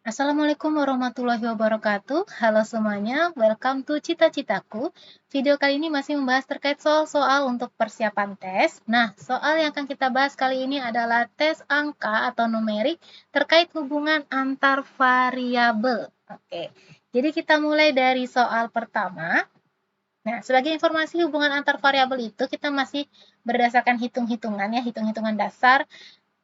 Assalamualaikum warahmatullahi wabarakatuh. Halo semuanya, welcome to Cita-Citaku. Video kali ini masih membahas terkait soal-soal untuk persiapan tes. Nah, soal yang akan kita bahas kali ini adalah tes angka atau numerik terkait hubungan antar variabel. Oke, jadi kita mulai dari soal pertama. Nah, sebagai informasi hubungan antar variabel itu kita masih berdasarkan hitung-hitungan ya, hitung-hitungan dasar.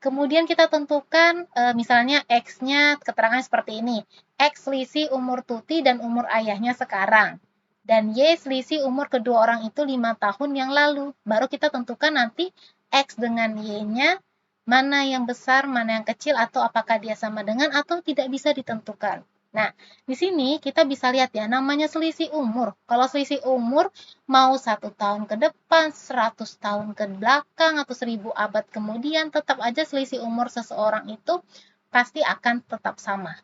Kemudian kita tentukan misalnya X-nya keterangan seperti ini. X selisih umur Tuti dan umur ayahnya sekarang. Dan Y selisih umur kedua orang itu 5 tahun yang lalu. Baru kita tentukan nanti X dengan Y-nya mana yang besar, mana yang kecil, atau apakah dia sama dengan atau tidak bisa ditentukan. Nah, di sini kita bisa lihat ya, namanya selisih umur. Kalau selisih umur mau 1 tahun ke depan, 100 tahun ke belakang, atau 1000 abad kemudian, tetap aja selisih umur seseorang itu pasti akan tetap sama.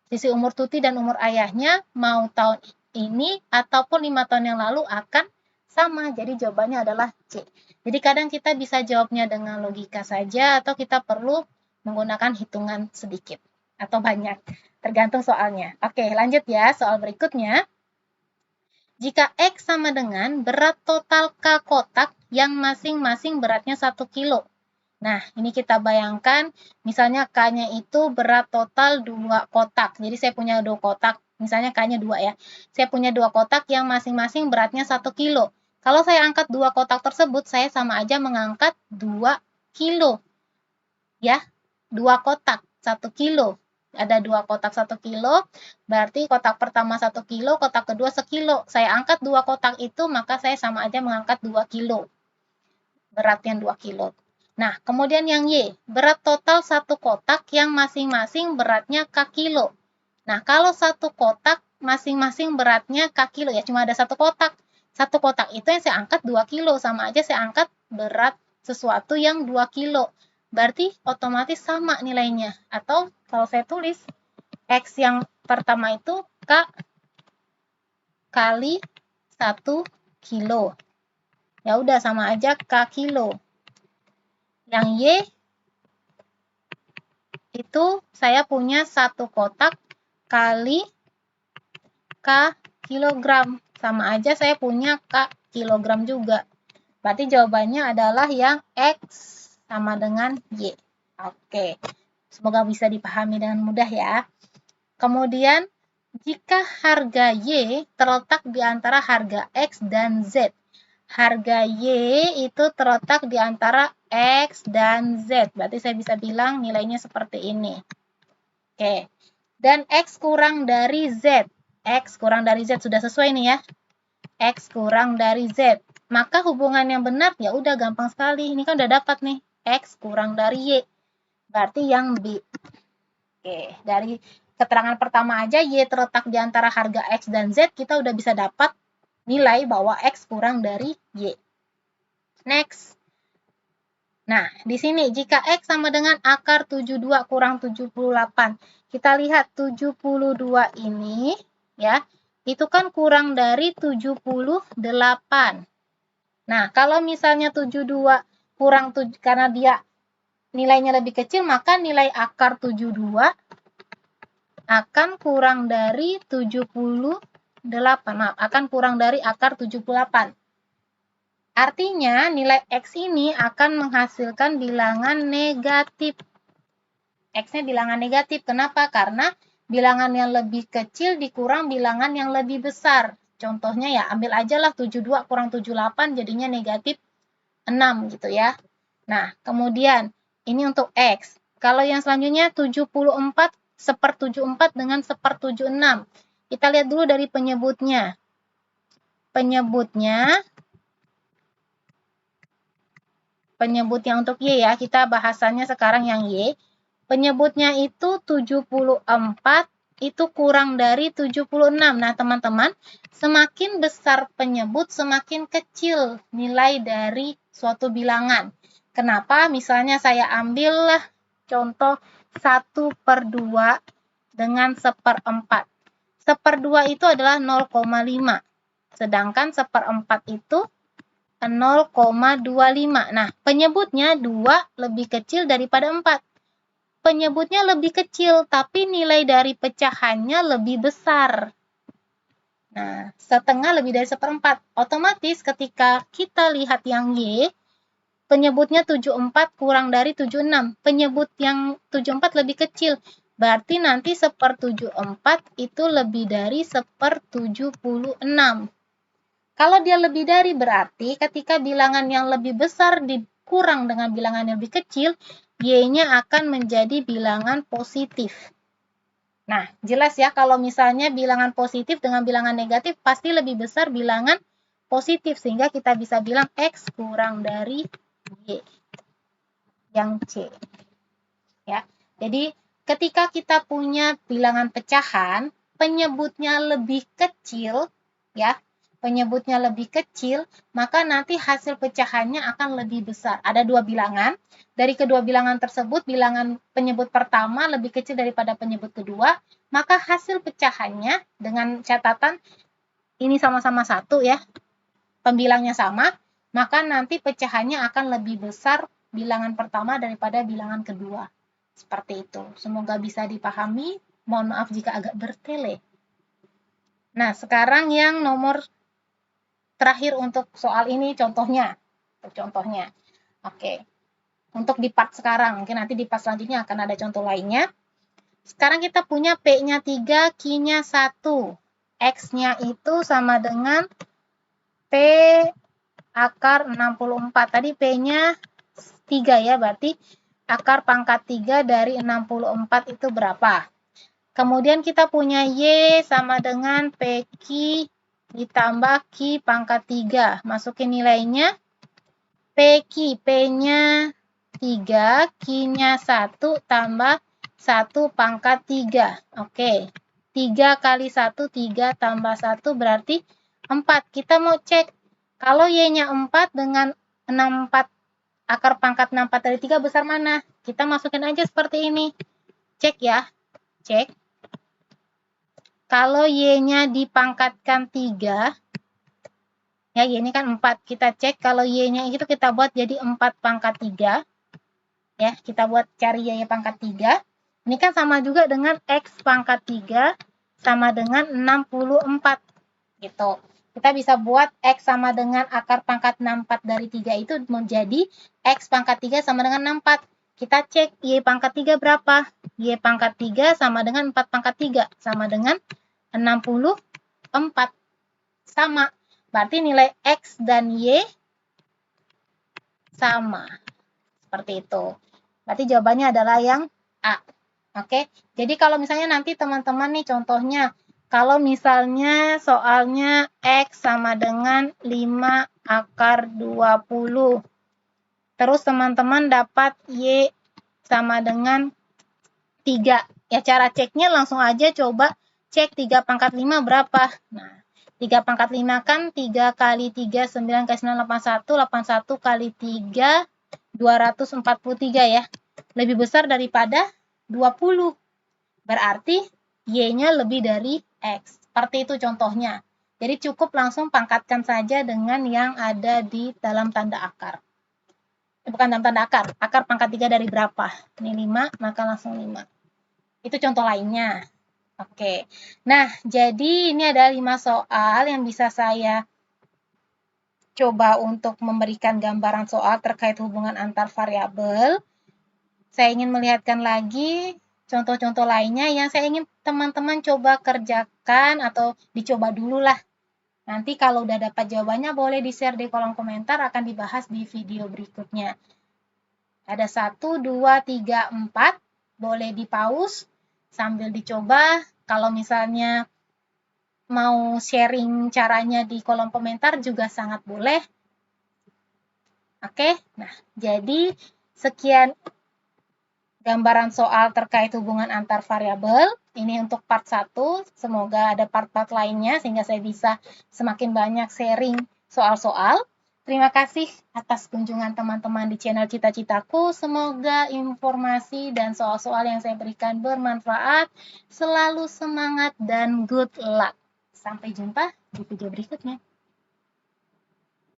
Selisih umur Tuti dan umur ayahnya mau tahun ini ataupun 5 tahun yang lalu akan sama. Jadi jawabannya adalah C. Jadi kadang kita bisa jawabnya dengan logika saja atau kita perlu menggunakan hitungan sedikit atau banyak, tergantung soalnya. Oke, lanjut ya, soal berikutnya. Jika X sama dengan berat total K kotak yang masing-masing beratnya 1 kilo. Nah, ini kita bayangkan, misalnya K-nya itu berat total 2 kotak. Jadi saya punya 2 kotak, misalnya K-nya 2 ya. Saya punya 2 kotak yang masing-masing beratnya 1 kilo. Kalau saya angkat 2 kotak tersebut, saya sama aja mengangkat 2 kilo. Ya, 2 kotak, 1 kilo. Ada 2 kotak 1 kilo, berarti kotak pertama 1 kilo, kotak kedua sekilo. Saya angkat 2 kotak itu, maka saya sama aja mengangkat 2 kilo. Beratnya 2 kilo. Nah, kemudian yang Y, berat total 1 kotak yang masing-masing beratnya K kilo. Nah, kalau 1 kotak masing-masing beratnya K kilo, ya cuma ada 1 kotak. 1 kotak itu yang saya angkat 2 kilo, sama aja saya angkat berat sesuatu yang 2 kilo. Berarti otomatis sama nilainya. Atau kalau saya tulis, X yang pertama itu K kali 1 kilo. Ya udah sama aja K kilo. Yang Y itu saya punya 1 kotak kali K kilogram. Sama aja saya punya K kilogram juga. Berarti jawabannya adalah yang X sama dengan Y. Oke, semoga bisa dipahami dengan mudah ya. Kemudian, jika harga Y terletak di antara harga X dan Z. Harga Y itu terletak di antara X dan Z. Berarti saya bisa bilang nilainya seperti ini. Oke. Dan X kurang dari Z. X kurang dari Z sudah sesuai nih ya. X kurang dari Z. Maka hubungan yang benar ya udah gampang sekali. Ini kan udah dapat nih. X kurang dari Y. Berarti yang B. Oke, dari keterangan pertama aja Y terletak di antara harga X dan Z, kita udah bisa dapat nilai bahwa X kurang dari Y. Next. Nah, di sini jika X sama dengan akar 72 kurang 78. Kita lihat 72 ini ya, itu kan kurang dari 78. Nah, kalau misalnya 72 kurang 7 karena dia nilainya lebih kecil, maka nilai akar 72 akan kurang dari 78. Maaf, akan kurang dari akar 78. Artinya, nilai X ini akan menghasilkan bilangan negatif. X-nya bilangan negatif. Kenapa? Karena bilangan yang lebih kecil dikurang bilangan yang lebih besar. Contohnya ya, ambil aja lah 72 kurang 78 jadinya negatif 6 gitu ya. Nah, kemudian ini untuk X. Kalau yang selanjutnya 74 seper 74 dengan seper 76. Kita lihat dulu dari penyebutnya. Penyebutnya untuk Y ya, kita bahasannya sekarang yang Y. Penyebutnya itu 74 itu kurang dari 76. Nah, teman-teman, semakin besar penyebut, semakin kecil nilai dari suatu bilangan. Kenapa? Misalnya saya ambil contoh 1/2 dengan 1/4. 1/2 itu adalah 0,5. Sedangkan 1/4 itu 0,25. Nah, penyebutnya 2 lebih kecil daripada 4. penyebutnya lebih kecil, tapi nilai dari pecahannya lebih besar. Nah, setengah lebih dari seperempat. Otomatis ketika kita lihat yang Y, penyebutnya 74 kurang dari 76. Penyebut yang 74 lebih kecil. Berarti nanti 1/74 itu lebih dari 1/76. Kalau dia lebih dari, berarti ketika bilangan yang lebih besar dikurang dengan bilangan yang lebih kecil, Y-nya akan menjadi bilangan positif. Nah, jelas ya kalau misalnya bilangan positif dengan bilangan negatif pasti lebih besar bilangan positif, sehingga kita bisa bilang X kurang dari Y, yang C. Ya, jadi ketika kita punya bilangan pecahan, penyebutnya lebih kecil, ya, penyebutnya lebih kecil, maka nanti hasil pecahannya akan lebih besar. Ada dua bilangan, dari kedua bilangan tersebut, bilangan penyebut pertama lebih kecil daripada penyebut kedua, maka hasil pecahannya dengan catatan ini sama-sama 1 ya, pembilangnya sama, maka nanti pecahannya akan lebih besar bilangan pertama daripada bilangan kedua. Seperti itu. Semoga bisa dipahami. Mohon maaf jika agak bertele. Nah, sekarang yang nomor terakhir untuk soal ini contohnya. Contohnya. Oke. Untuk di part sekarang, mungkin nanti di part selanjutnya akan ada contoh lainnya. Sekarang kita punya P-nya 3, Q-nya 1. X-nya itu sama dengan P akar 64. Tadi P-nya 3 ya, berarti akar pangkat 3 dari 64 itu berapa? Kemudian kita punya Y sama dengan PQ ditambah Q pangkat 3. Masukin nilainya. PQ, P-nya 3, Q-nya 1 tambah 1 pangkat 3. Oke. 3 kali 1, 3 tambah 1 berarti 4. Kita mau cek. Kalau Y-nya 4 dengan 64, akar pangkat 64 dari 3 besar mana? Kita masukin aja seperti ini. Cek ya. Cek. Kalau Y-nya dipangkatkan 3, ya, Y-nya kan 4. Kita cek kalau Y-nya itu kita buat jadi 4 pangkat 3. Ya, kita buat cari Y pangkat 3. Ini kan sama juga dengan X pangkat 3 sama dengan 64. Gitu. Kita bisa buat X sama dengan akar pangkat 64 dari 3 itu menjadi X pangkat 3 sama dengan 64. Kita cek Y pangkat 3 berapa? Y pangkat 3 sama dengan 4 pangkat 3. Sama dengan 64. Sama. Berarti nilai X dan Y sama. Seperti itu. Berarti jawabannya adalah yang A. Oke. Jadi kalau misalnya nanti teman-teman nih contohnya, kalau misalnya soalnya X sama dengan 5 akar 20. Terus teman-teman dapat Y sama dengan 3. Ya cara ceknya langsung aja coba cek 3 pangkat 5 berapa. Nah, 3 pangkat 5 kan 3 kali 3, 9 kali 9, 81. 81 kali 3, 243 ya. Lebih besar daripada 20. Berarti Y-nya lebih dari X. Seperti itu contohnya. Jadi cukup langsung pangkatkan saja dengan yang ada di dalam tanda akar. Bukan dalam tanda akar. Akar pangkat 3 dari berapa? Ini 5, maka langsung 5. Itu contoh lainnya. Oke. Nah, jadi ini ada 5 soal yang bisa saya coba untuk memberikan gambaran soal terkait hubungan antar variabel. Saya ingin melihatkan lagi contoh-contoh lainnya yang saya ingin teman-teman coba kerjakan atau dicoba dulu lah. Nanti kalau udah dapat jawabannya boleh di-share di kolom komentar, akan dibahas di video berikutnya. Ada 1, 2, 3, 4. Boleh di-pause sambil dicoba. Kalau misalnya mau sharing caranya di kolom komentar juga sangat boleh. Oke, nah jadi sekian gambaran soal terkait hubungan antar variabel. Ini untuk part 1. Semoga ada part-part lainnya sehingga saya bisa semakin banyak sharing soal-soal. Terima kasih atas kunjungan teman-teman di channel Cita-Citaku. Semoga informasi dan soal-soal yang saya berikan bermanfaat. Selalu semangat dan good luck. Sampai jumpa di video berikutnya.